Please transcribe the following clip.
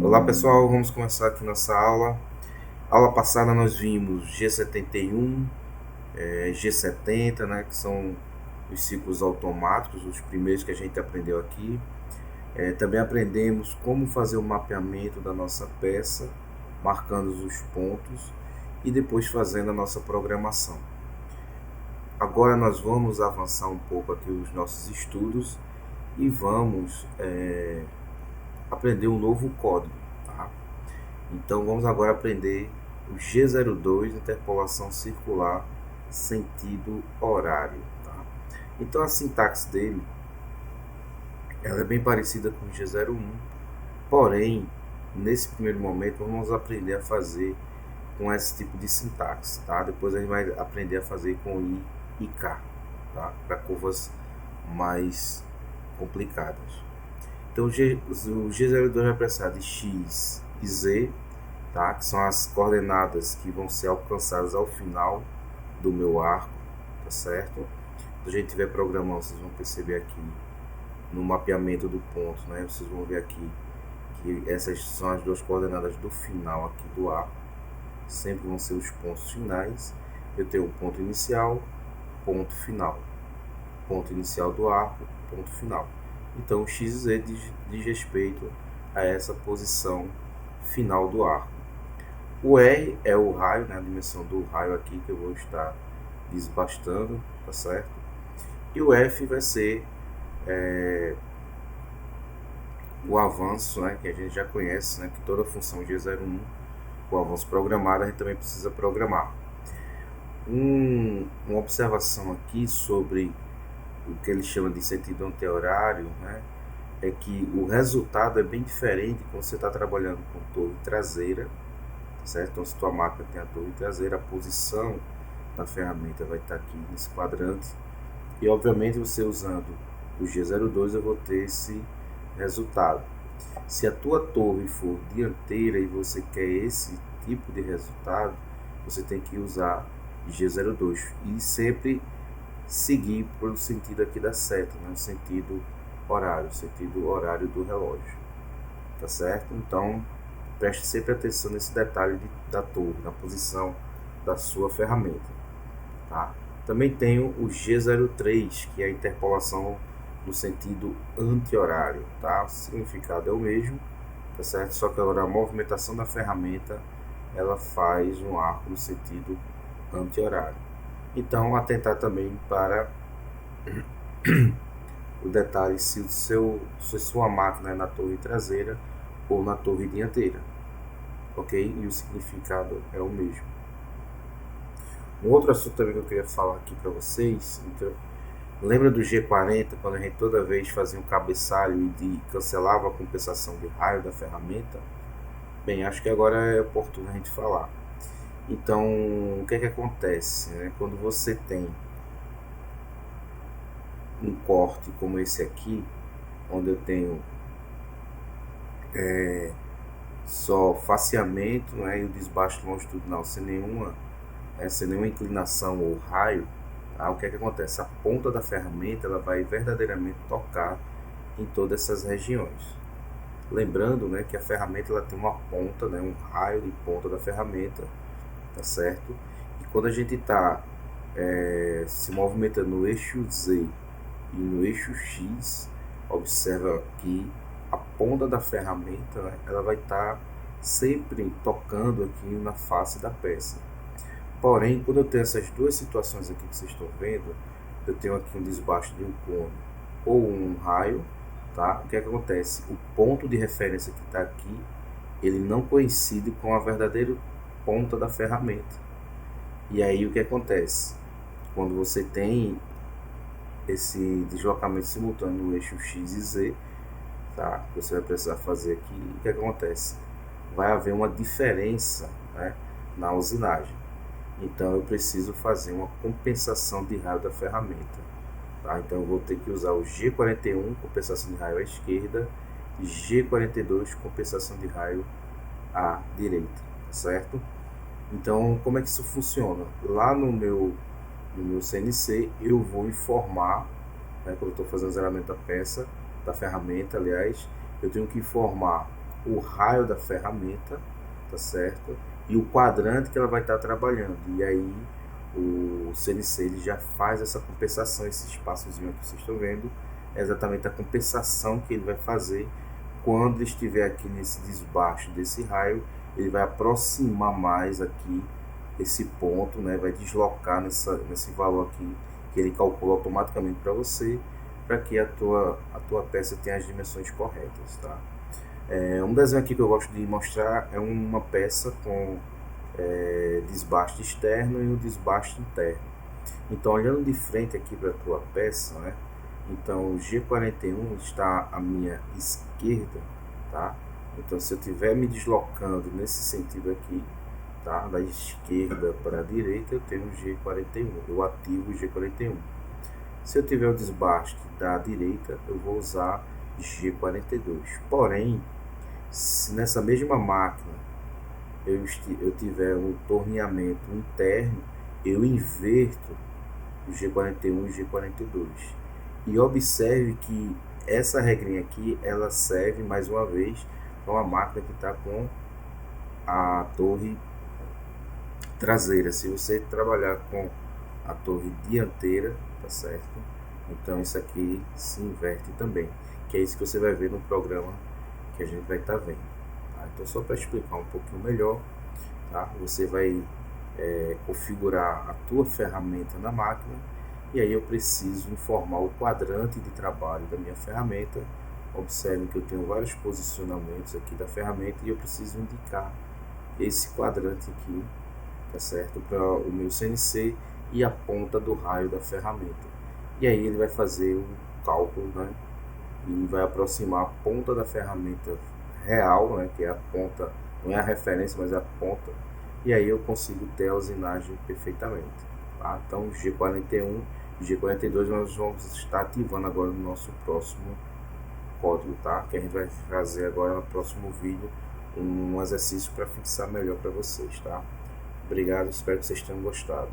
Olá pessoal, vamos começar aqui nossa aula. Aula passada nós vimos G71, G70, né, que são os ciclos automáticos, os primeiros que a gente aprendeu aqui. Também aprendemos como fazer o mapeamento da nossa peça, marcando os pontos e depois fazendo a nossa programação. Agora nós vamos avançar um pouco aqui os nossos estudos e vamos aprender um novo código, tá? Então vamos agora aprender o G02, interpolação circular, sentido horário. Tá? Então a sintaxe dele ela é bem parecida com o G01, porém, nesse primeiro momento vamos aprender a fazer com esse tipo de sintaxe. Tá? Depois a gente vai aprender a fazer com I e K, tá? Para curvas mais complicadas. Então o G02 vai precisar de X e Z, tá? Que são as coordenadas que vão ser alcançadas ao final do meu arco, tá certo? Quando a gente estiver programando, vocês vão perceber aqui no mapeamento do ponto, né? Vocês vão ver aqui que essas são as duas coordenadas do final aqui do arco, sempre vão ser os pontos finais. Eu tenho o ponto inicial, ponto final, ponto inicial do arco, ponto final. Então o x e z diz respeito a essa posição final do arco. O R é o raio, né, a dimensão do raio aqui que eu vou estar desbastando, tá certo? E o F vai ser o avanço, né, que a gente já conhece, né, que toda função G01, o avanço programado, a gente também precisa programar. Uma observação aqui sobre o que ele chama de sentido anti-horário, né, é que o resultado é bem diferente quando você está trabalhando com torre traseira, certo? Então, se tua máquina tem a torre traseira, a posição da ferramenta vai estar aqui nesse quadrante. E, obviamente, você usando o G02, eu vou ter esse resultado. Se a tua torre for dianteira e você quer esse tipo de resultado, você tem que usar G02 e sempre seguir pelo sentido aqui da seta, né? O sentido horário do relógio, tá certo? Então, preste sempre atenção nesse detalhe da torre, na posição da sua ferramenta. Tá? Também tenho o G03, que é a interpolação no sentido anti-horário. Tá? O significado é o mesmo, tá certo? Só que agora a movimentação da ferramenta ela faz um arco no sentido anti-horário. Então, atentar também para o detalhe se sua máquina é na torre traseira ou na torre dianteira, ok? E o significado é o mesmo. Um outro assunto também que eu queria falar aqui para vocês, então, lembra do G40, quando a gente toda vez fazia um cabeçalho e cancelava a compensação de raio da ferramenta? Bem, acho que agora é oportuno a gente falar. Então, o que é que acontece, né? Quando você tem um corte como esse aqui, onde eu tenho só faceamento, né, e o desbaste longitudinal sem nenhuma inclinação ou raio, tá? O que é que acontece? A ponta da ferramenta ela vai verdadeiramente tocar em todas essas regiões. Lembrando, né, que a ferramenta ela tem uma ponta, né, um raio de ponta da ferramenta, tá certo? E quando a gente está se movimentando no eixo Z e no eixo X, observa que a ponta da ferramenta, né, ela vai estar sempre tocando aqui na face da peça. Porém, quando eu tenho essas duas situações aqui que vocês estão vendo, eu tenho aqui um desbaste de um cone ou um raio, tá? O que é que acontece? O ponto de referência que está aqui, ele não coincide com a verdadeira ponta da ferramenta. E aí o que acontece? Quando você tem esse deslocamento simultâneo no eixo X e Z, tá? Você vai precisar fazer aqui, o que acontece? Vai haver uma diferença, né, na usinagem. Então eu preciso fazer uma compensação de raio da ferramenta. Tá? Então eu vou ter que usar o G41, compensação de raio à esquerda, e G42, compensação de raio à direita, certo? Então como é que isso funciona? Lá no meu CNC eu vou informar, né, quando eu estou fazendo o zeramento da peça, da ferramenta, aliás, eu tenho que informar o raio da ferramenta, tá certo? E o quadrante que ela vai estar trabalhando. E aí o CNC ele já faz essa compensação, esse espaçozinho que vocês estão vendo, é exatamente a compensação que ele vai fazer quando ele estiver aqui nesse desbaixo desse raio. Ele vai aproximar mais aqui esse ponto, né? Vai deslocar nesse valor aqui que ele calcula automaticamente para você, para que a tua peça tenha as dimensões corretas, tá? Um desenho aqui que eu gosto de mostrar é uma peça com desbaste externo e o desbaste interno. Então, olhando de frente aqui para a tua peça, né? Então, o G41 está à minha esquerda, tá? Então, se eu estiver me deslocando nesse sentido aqui, tá? Da esquerda para a direita, eu tenho o G41, eu ativo o G41. Se eu tiver o desbaste da direita, eu vou usar G42. Porém, se nessa mesma máquina eu tiver um torneamento interno, eu inverto o G41 e o G42. E observe que essa regrinha aqui, ela serve mais uma vez para uma máquina que está com a torre traseira. Se você trabalhar com a torre dianteira, tá certo? Então isso aqui se inverte também, que é isso que você vai ver no programa que a gente vai estar vendo. Tá? Então, só para explicar um pouquinho melhor, tá? Você vai configurar a tua ferramenta na máquina, e aí eu preciso informar o quadrante de trabalho da minha ferramenta. Observe que eu tenho vários posicionamentos aqui da ferramenta e eu preciso indicar esse quadrante aqui, tá certo? Para o meu CNC e a ponta do raio da ferramenta. E aí ele vai fazer um cálculo, né? E vai aproximar a ponta da ferramenta real, né? Que é a ponta, não é a referência, mas é a ponta. E aí eu consigo ter a usinagem perfeitamente, tá? Então G41 e G42 nós vamos estar ativando agora no nosso próximo código, tá? Que a gente vai fazer agora no próximo vídeo um exercício para fixar melhor para vocês, tá? Obrigado, espero que vocês tenham gostado.